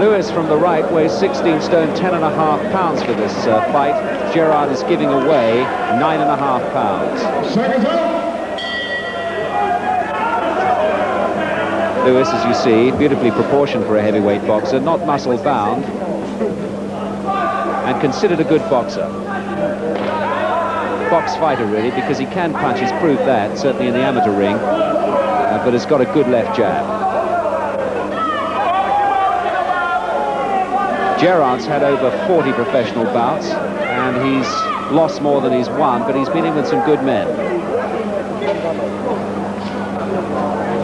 Lewis from the right weighs 16 stone 10.5 pounds for this fight. Gerrard is giving away 9.5 pounds. Seconds up. Lewis, as you see, beautifully proportioned for a heavyweight boxer, not muscle bound, and considered a good boxer. Box fighter, really, because he can punch. He's proved that, certainly in the amateur ring, but has got a good left jab. Gerrard's had over 40 professional bouts, and he's lost more than he's won, but he's been in with some good men.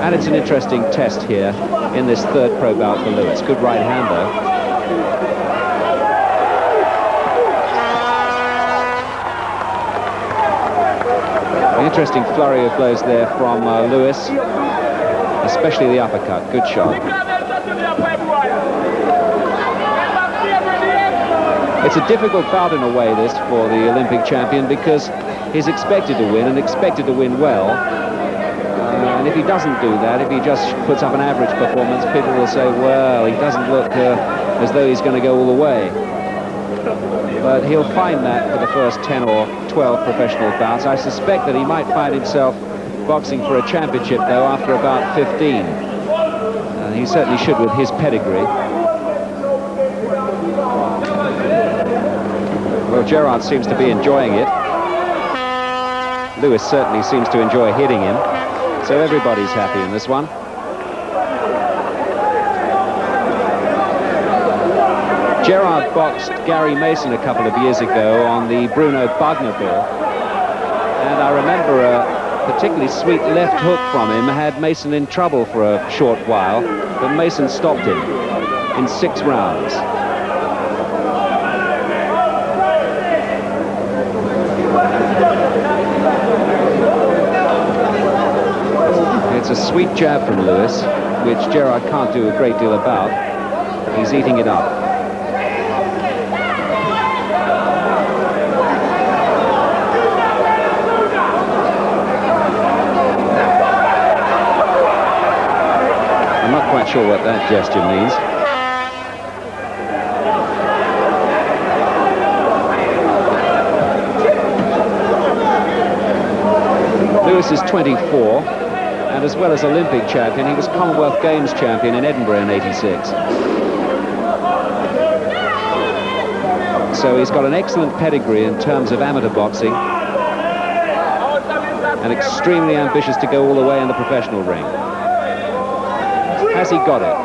And it's an interesting test here in this third pro bout for Lewis. Good right hand, though. An interesting flurry of blows there from Lewis, especially the uppercut. Good shot. It's a difficult bout in a way, this, for the Olympic champion, because he's expected to win, and expected to win well. And if he doesn't do that, if he just puts up an average performance, people will say, well, he doesn't look as though he's going to go all the way. But he'll find that for the first 10 or 12 professional bouts. I suspect that he might find himself boxing for a championship, though, after about 15. And he certainly should with his pedigree. Well, Gerrard seems to be enjoying it. Lewis certainly seems to enjoy hitting him. So everybody's happy in this one. Gerrard boxed Gary Mason a couple of years ago on the Bruno Bugner bill. And I remember a particularly sweet left hook from him had Mason in trouble for a short while, but Mason stopped him in 6 rounds. It's a sweet jab from Lewis, which Gerrard can't do a great deal about. He's eating it up. I'm not quite sure what that gesture means. Lewis is 24. And as well as Olympic champion, he was Commonwealth Games champion in Edinburgh in '86. So he's got an excellent pedigree in terms of amateur boxing, and extremely ambitious to go all the way in the professional ring. Has he got it?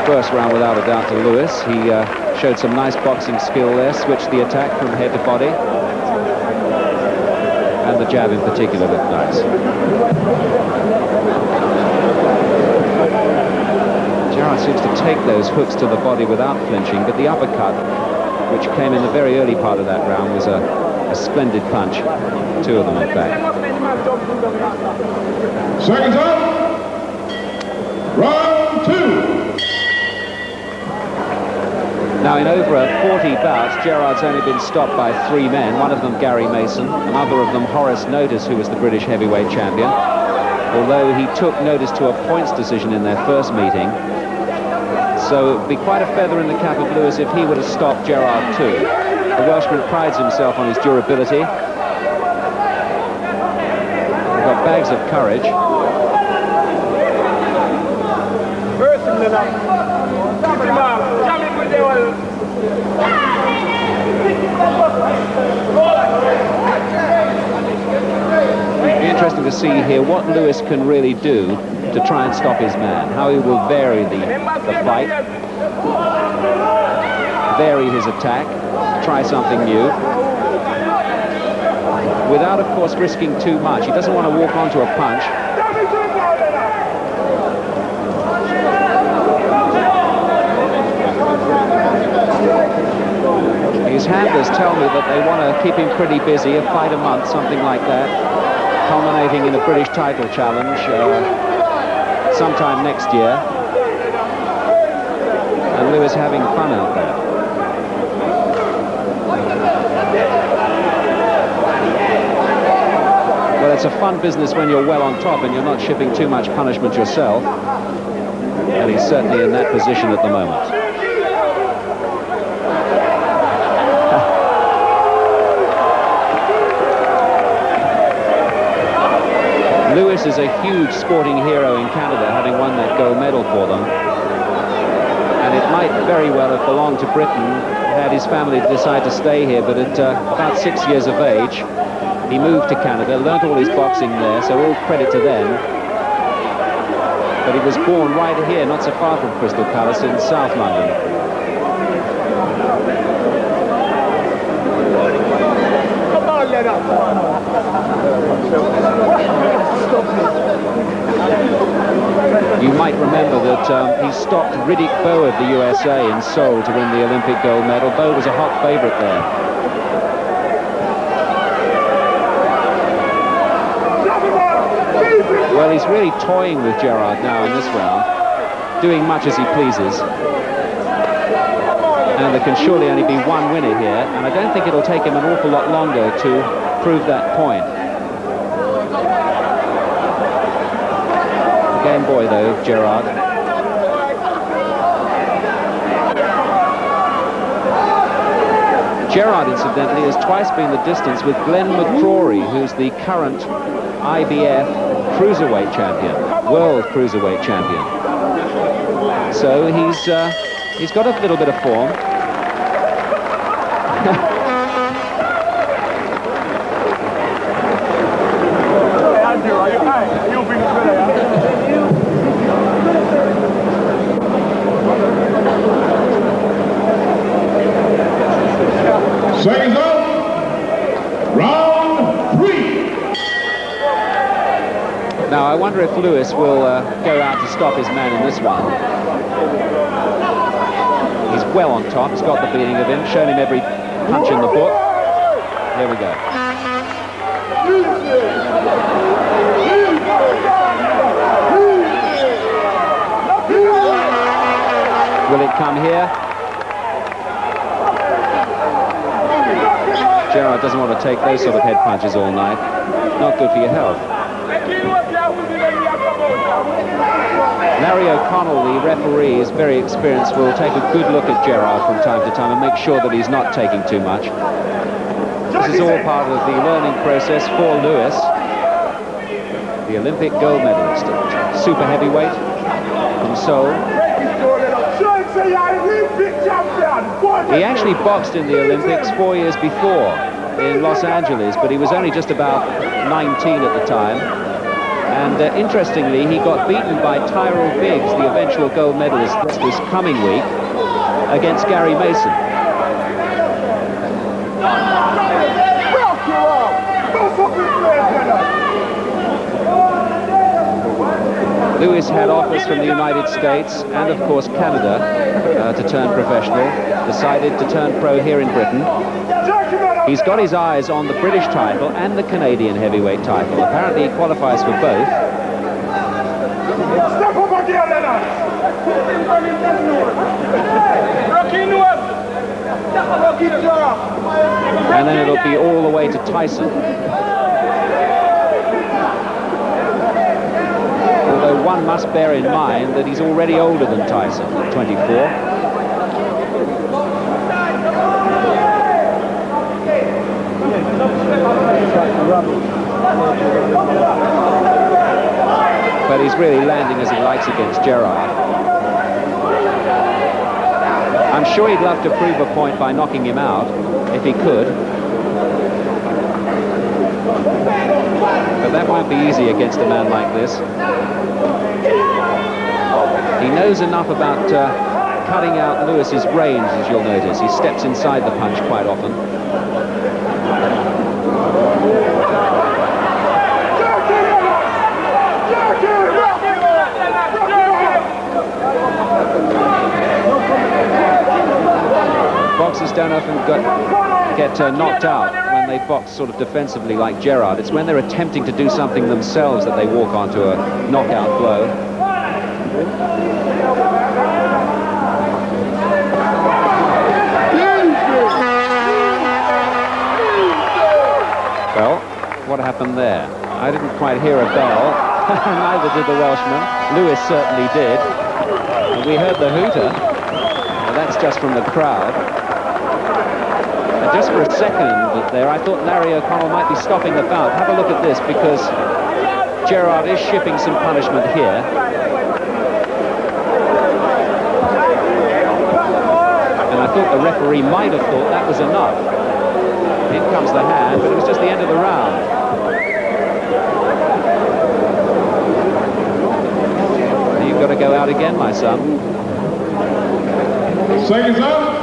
First round without a doubt to Lewis. He showed some nice boxing skill there, switched the attack from head to body, and the jab in particular looked nice. Gerrard seems to take those hooks to the body without flinching, but the uppercut, which came in the very early part of that round, was a splendid punch. 2 of them, in fact. Seconds up. Round 2. Now, in over 40 bouts, Gerrard's only been stopped by 3 men, one of them Gary Mason, another of them Horace Notice, who was the British heavyweight champion, although he took Notice to a points decision in their first meeting. So it would be quite a feather in the cap of Lewis if he were to stop Gerrard too. The Welshman prides himself on his durability. He's got bags of courage. It'll be interesting to see here what Lewis can really do to try and stop his man, how he will vary the fight, vary his attack, try something new, without, of course, risking too much. He doesn't want to walk onto a punch. His handlers tell me that they want to keep him pretty busy, a fight a month, something like that, culminating in a British title challenge sometime next year. Lewis having fun out there. Well, it's a fun business when you're well on top and you're not shipping too much punishment yourself. And he's certainly in that position at the moment. Lewis is a huge sporting hero in Canada, having won that gold medal for them. And it might very well have belonged to Britain had his family decided to stay here, but at about 6 years of age, he moved to Canada, learnt all his boxing there, so all credit to them. But he was born right here, not so far from Crystal Palace in South London. You might remember that he stopped Riddick Bowe of the USA in Seoul to win the Olympic gold medal. Bowe was a hot favourite there. Well, he's really toying with Gerrard now in this round, doing much as he pleases. And there can surely only be one winner here, and I don't think it'll take him an awful lot longer to prove that point. Game boy, though, Gerrard. Gerrard, incidentally, has twice been the distance with Glenn McCrory, who's the current IBF cruiserweight champion, world cruiserweight champion. So he's got a little bit of form. Seconds out. Round 3. Now, I wonder if Lewis will go out to stop his man in this one. He's well on top. He's got the beating of him, shown him every punch in the book. Here we go. Will it come here? Gerrard doesn't want to take those sort of head punches all night. Not good for your health. Larry O'Connell, the referee, is very experienced, will take a good look at Gerrard from time to time and make sure that he's not taking too much. This is all part of the learning process for Lewis, the Olympic gold medalist at super heavyweight from Seoul. He actually boxed in the Olympics 4 years before in Los Angeles, but he was only just about 19 at the time. And interestingly, he got beaten by Tyrell Biggs, the eventual gold medalist this coming week, against Gary Mason. Lewis had offers from the United States and, of course, Canada to turn professional, decided to turn pro here in Britain. He's got his eyes on the British title and the Canadian heavyweight title. Apparently, he qualifies for both. Step over here, Leonard. And then it'll be all the way to Tyson. Although one must bear in mind that he's already older than Tyson, 24. But he's really landing as he likes against Gerrard. I'm sure he'd love to prove a point by knocking him out, if he could. But that won't be easy against a man like this. He knows enough about cutting out Lewis's range, as you'll notice. He steps inside the punch quite often. Boxers don't often get knocked out when they box sort of defensively like Gerrard. It's when they're attempting to do something themselves that they walk onto a knockout blow. on there? I didn't quite hear a bell. Neither did the Welshman. Lewis certainly did. And we heard the hooter. Well, that's just from the crowd. And just for a second there, I thought Larry O'Connell might be stopping the bout. Have a look at this, because Gerrard is shipping some punishment here. And I thought the referee might have thought that was enough. In comes the hand, but it was just the end of the round. You've got to go out again, my son. Seconds up.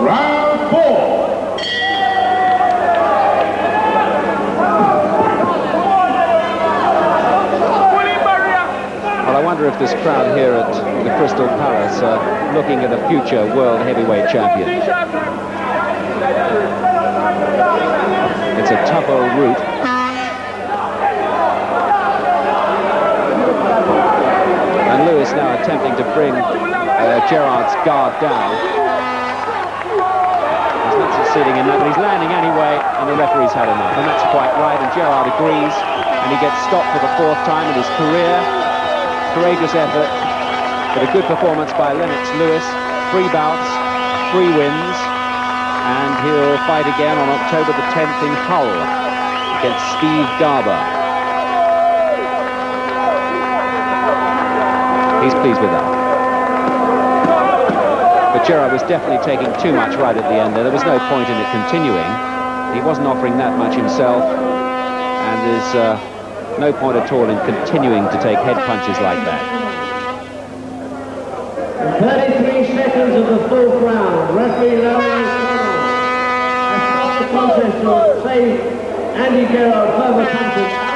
Round 4. Well, I wonder if this crowd here at the Crystal Palace are looking at a future world heavyweight champion. It's a tough old route. And Lewis now attempting to bring Gerrard's guard down. He's not succeeding in that, but he's landing anyway, and the referee's had enough. And that's quite right, and Gerrard agrees, and he gets stopped for the 4th time in his career. Courageous effort, but a good performance by Lennox Lewis. 3 bouts, 3 wins, and he'll fight again on October the 10th in Hull against Steve Garber. He's pleased with that. But Gerrard was definitely taking too much right at the end there. There was no point in it continuing. He wasn't offering that much himself, and there's no point at all in continuing to take head punches like that. 33 seconds of the 4th round. Referee Larry O'Connell has stopped the contest to save Andy Gerrard further punches.